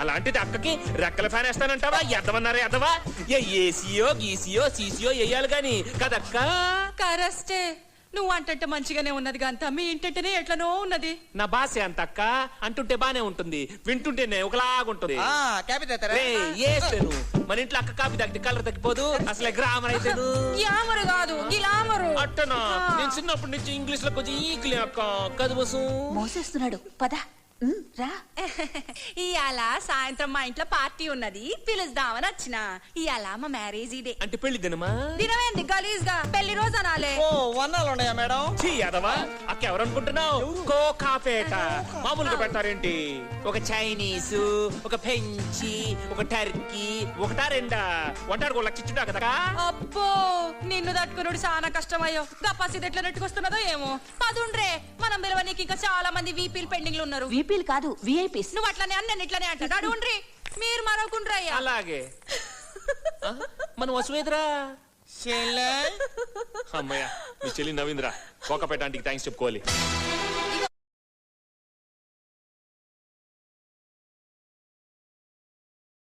అలాంటిది అక్కకి రెక్కల ఫ్యాన్ వేస్తానంటావా? ఎద్దమన్నారా ఎద్దవా? ఏసీయో గీసీయో సీసీయో వేయాలి గాని కదక్క. కరెస్టే, నువ్వు అంటంటే మంచిగానే ఉన్నది గంత, మీ ఇంటంటేనే ఎట్లనో ఉన్నది. నా భాష అంత అక్క, అంటుంటే బానే ఉంటుంది, వింటుంటేనే ఒకలాగుంటుంది. మన ఇంట్లో అక్క కాపీ తగ్గితే కలర్ తగ్గిపోదు, అసలే గ్రామర్ అయితే గ్లామర్ కాదు గిలామరు. అట్టనా? నేను చిన్నప్పటి నుంచి ఇంగ్లీష్ లో కొంచెం ఈక్లే అక్క. కదు బసు మోసేస్తున్నాడు పద రా. ఇవాళ సాయంత్రం మా ఇంట్లో పార్టీ ఉన్నది, పిలుస్తామని వచ్చిన. ఇవాళ మా మ్యారేజ్ డే. అంటే పెళ్లి దినమా? దినమేంది గలీజ్ గా, పెళ్లి రోజు అనాలే. ఓ వన్నాలు ఉన్నాయా మేడం? యాదవా అక్క ఎవరనుకుంటున్నావు? కోకాపేట. మామూలుగా పెట్టారేంటి? ఒక చైనీసు, ఒక ఫ్రెంచి, ఒక టర్కీ, ఒకటా రెండా? వంటారు ఒక లక్ష ఇచ్చుంటా కదా. అబ్బో, నిన్ను తట్టుకున్నాడు చాలా కష్టమయ్యో. గప్పాసి ఎట్లా నెట్టుకొస్తున్నదో ఏమో. పదుండ్రే, మనం పిలవనీకి ఇంకా చాలా మంది వీపీలు పెండింగ్ లో ఉన్నారు. వీపీలు కాదు విఐపీస్. నువ్వు అట్లనే అన్న ఇట్లనే అంటాడు. అడుండ్రి, మీరు మరొకుండ్రా. అలాగే మనం వసువేదరా చెల్లె అమ్మయ్య, మీ చెల్లి నవీంద్ర కోకపేట ఆంటీకి థ్యాంక్స్ చెప్పుకోవాలి.